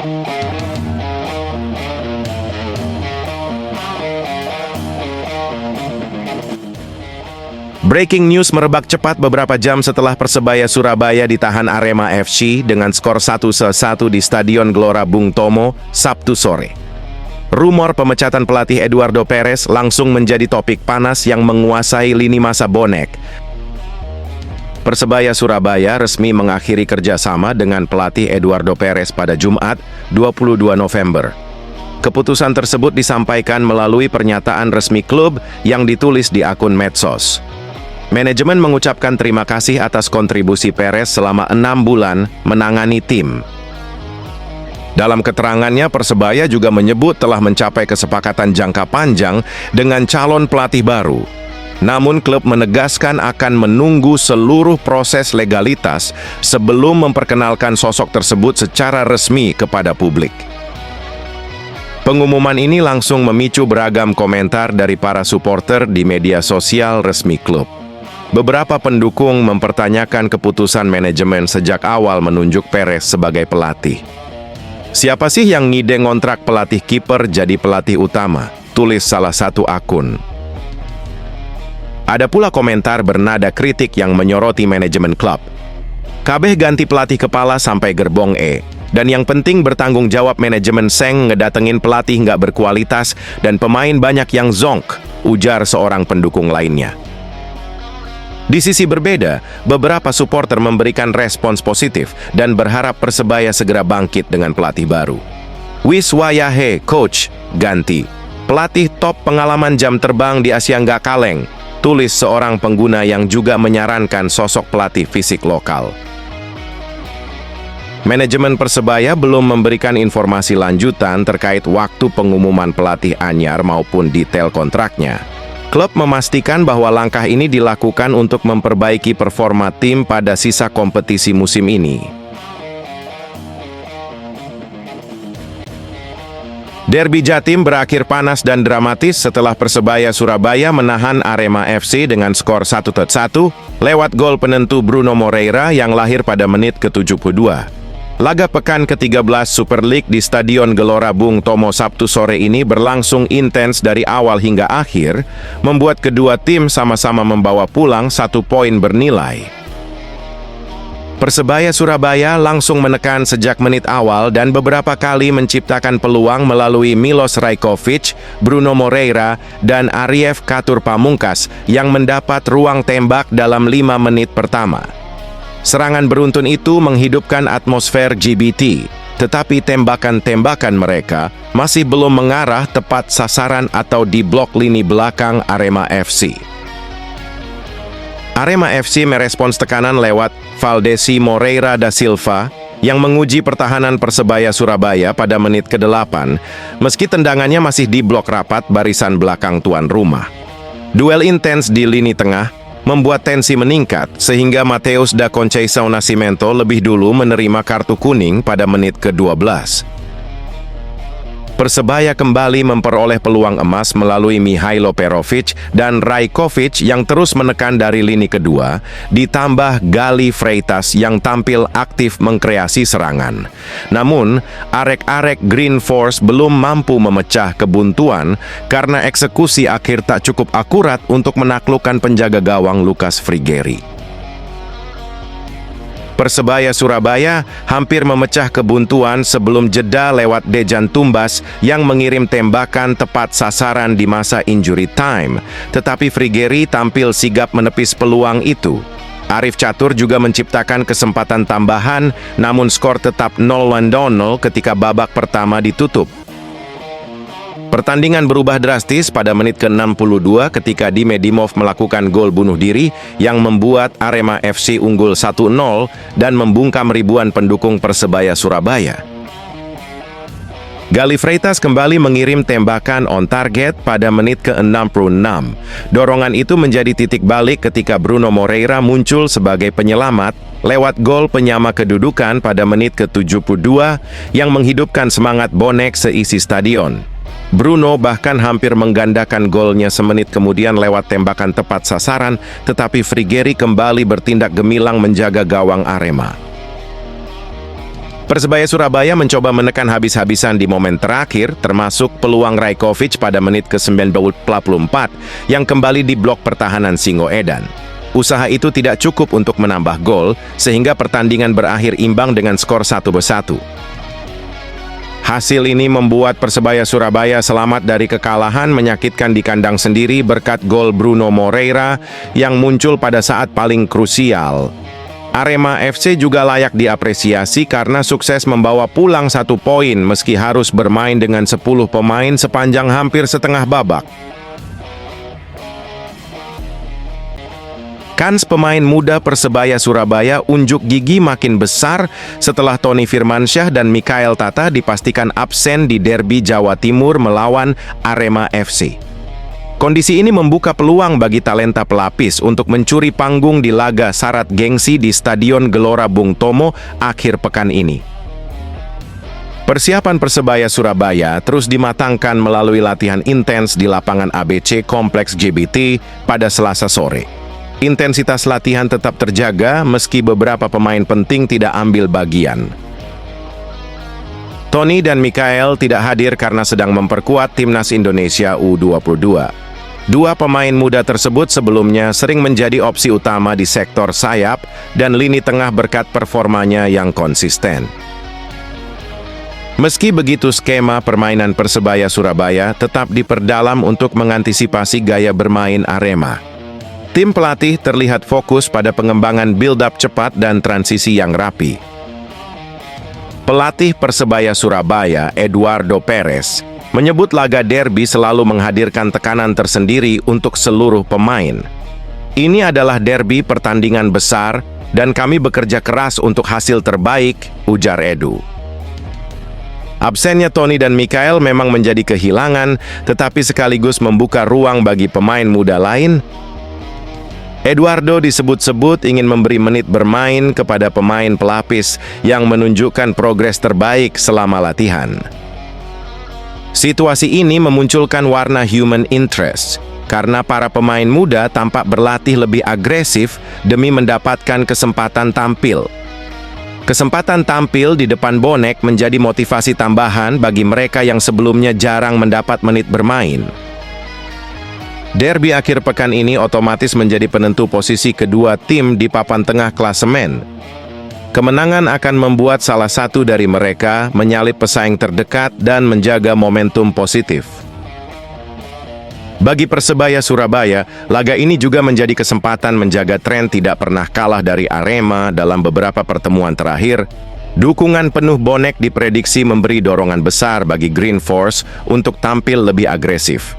Breaking news merebak cepat beberapa jam setelah Persebaya Surabaya ditahan Arema FC dengan skor 1-1 di Stadion Gelora Bung Tomo, Sabtu sore. Rumor pemecatan pelatih Eduardo Perez langsung menjadi topik panas yang menguasai lini masa bonek. Persebaya Surabaya resmi mengakhiri kerjasama dengan pelatih Eduardo Perez pada Jumat, 22 November. Keputusan tersebut disampaikan melalui pernyataan resmi klub yang ditulis di akun medsos. Manajemen mengucapkan terima kasih atas kontribusi Perez selama 6 bulan menangani tim. Dalam keterangannya, Persebaya juga menyebut telah mencapai kesepakatan jangka panjang dengan calon pelatih baru. Namun klub menegaskan akan menunggu seluruh proses legalitas sebelum memperkenalkan sosok tersebut secara resmi kepada publik. Pengumuman ini langsung memicu beragam komentar dari para supporter di media sosial resmi klub. Beberapa pendukung mempertanyakan keputusan manajemen sejak awal menunjuk Perez sebagai pelatih. Siapa sih yang ngide ngontrak pelatih kiper jadi pelatih utama? Tulis salah satu akun. Ada pula komentar bernada kritik yang menyoroti manajemen klub. Kabeh ganti pelatih kepala sampai gerbong E. Dan yang penting bertanggung jawab manajemen Seng ngedatengin pelatih nggak berkualitas dan pemain banyak yang zonk, ujar seorang pendukung lainnya. Di sisi berbeda, beberapa supporter memberikan respons positif dan berharap Persebaya segera bangkit dengan pelatih baru. Wis wayahe, coach, ganti. Pelatih top pengalaman jam terbang di Asia nggak kaleng, tulis seorang pengguna yang juga menyarankan sosok pelatih fisik lokal. Manajemen Persebaya belum memberikan informasi lanjutan terkait waktu pengumuman pelatih anyar maupun detail kontraknya. Klub memastikan bahwa langkah ini dilakukan untuk memperbaiki performa tim pada sisa kompetisi musim ini. Derby Jatim berakhir panas dan dramatis setelah Persebaya Surabaya menahan Arema FC dengan skor 1-1 lewat gol penentu Bruno Moreira yang lahir pada menit ke-72. Laga pekan ke-13 Super League di Stadion Gelora Bung Tomo Sabtu sore ini berlangsung intens dari awal hingga akhir, membuat kedua tim sama-sama membawa pulang 1 poin bernilai. Persebaya Surabaya langsung menekan sejak menit awal dan beberapa kali menciptakan peluang melalui Milos Rajkovic, Bruno Moreira, dan Arief Catur Pamungkas yang mendapat ruang tembak dalam 5 menit pertama. Serangan beruntun itu menghidupkan atmosfer GBT, tetapi tembakan-tembakan mereka masih belum mengarah tepat sasaran atau di blok lini belakang Arema FC. Arema FC merespons tekanan lewat Valdesi Moreira da Silva yang menguji pertahanan Persebaya Surabaya pada menit ke-8, meski tendangannya masih di blok rapat barisan belakang tuan rumah. Duel intens di lini tengah membuat tensi meningkat sehingga Mateus da Conceição Nascimento lebih dulu menerima kartu kuning pada menit ke-12. Persebaya kembali memperoleh peluang emas melalui Mihailo Perovic dan Rajkovic yang terus menekan dari lini kedua, ditambah Gali Freitas yang tampil aktif mengkreasi serangan. Namun, arek-arek Green Force belum mampu memecah kebuntuan karena eksekusi akhir tak cukup akurat untuk menaklukkan penjaga gawang Lucas Frigeri. Persebaya Surabaya hampir memecah kebuntuan sebelum jeda lewat Dejan Tumbas yang mengirim tembakan tepat sasaran di masa injury time. Tetapi Frigeri tampil sigap menepis peluang itu. Arief Catur juga menciptakan kesempatan tambahan, namun skor tetap 0-0 ketika babak pertama ditutup. Pertandingan berubah drastis pada menit ke-62 ketika Dime Dimov melakukan gol bunuh diri yang membuat Arema FC unggul 1-0 dan membungkam ribuan pendukung Persebaya Surabaya. Gali Freitas kembali mengirim tembakan on target pada menit ke-66. Dorongan itu menjadi titik balik ketika Bruno Moreira muncul sebagai penyelamat lewat gol penyama kedudukan pada menit ke-72 yang menghidupkan semangat bonek seisi stadion. Bruno bahkan hampir menggandakan golnya semenit kemudian lewat tembakan tepat sasaran, tetapi Frigeri kembali bertindak gemilang menjaga gawang Arema. Persebaya Surabaya mencoba menekan habis-habisan di momen terakhir, termasuk peluang Rajkovic pada menit ke-94 yang kembali di blok pertahanan Singoedan. Usaha itu tidak cukup untuk menambah gol, sehingga pertandingan berakhir imbang dengan skor 1-1. Hasil ini membuat Persebaya Surabaya selamat dari kekalahan menyakitkan di kandang sendiri berkat gol Bruno Moreira yang muncul pada saat paling krusial. Arema FC juga layak diapresiasi karena sukses membawa pulang 1 poin meski harus bermain dengan 10 pemain sepanjang hampir setengah babak. Kans pemain muda Persebaya Surabaya unjuk gigi makin besar setelah Tony Firmansyah dan Mikael Tata dipastikan absen di derby Jawa Timur melawan Arema FC. Kondisi ini membuka peluang bagi talenta pelapis untuk mencuri panggung di laga syarat gengsi di Stadion Gelora Bung Tomo akhir pekan ini. Persiapan Persebaya Surabaya terus dimatangkan melalui latihan intens di lapangan ABC Kompleks JBT pada Selasa sore. Intensitas latihan tetap terjaga meski beberapa pemain penting tidak ambil bagian. Tony dan Mikael tidak hadir karena sedang memperkuat Timnas Indonesia U22. Dua pemain muda tersebut sebelumnya sering menjadi opsi utama di sektor sayap dan lini tengah berkat performanya yang konsisten. Meski begitu, skema permainan Persebaya Surabaya tetap diperdalam untuk mengantisipasi gaya bermain Arema. Tim pelatih terlihat fokus pada pengembangan build-up cepat dan transisi yang rapi. Pelatih Persebaya Surabaya, Eduardo Perez, menyebut laga derby selalu menghadirkan tekanan tersendiri untuk seluruh pemain. Ini adalah derby pertandingan besar dan kami bekerja keras untuk hasil terbaik, ujar Edu. Absennya Tony dan Mikael memang menjadi kehilangan, tetapi sekaligus membuka ruang bagi pemain muda lain. Eduardo disebut-sebut ingin memberi menit bermain kepada pemain pelapis yang menunjukkan progres terbaik selama latihan. Situasi ini memunculkan warna human interest, karena para pemain muda tampak berlatih lebih agresif demi mendapatkan kesempatan tampil. Kesempatan tampil di depan bonek menjadi motivasi tambahan bagi mereka yang sebelumnya jarang mendapat menit bermain. Derby akhir pekan ini otomatis menjadi penentu posisi kedua tim di papan tengah klasemen. Kemenangan akan membuat salah satu dari mereka menyalip pesaing terdekat dan menjaga momentum positif. Bagi Persebaya Surabaya, laga ini juga menjadi kesempatan menjaga tren tidak pernah kalah dari Arema dalam beberapa pertemuan terakhir. Dukungan penuh bonek diprediksi memberi dorongan besar bagi Green Force untuk tampil lebih agresif.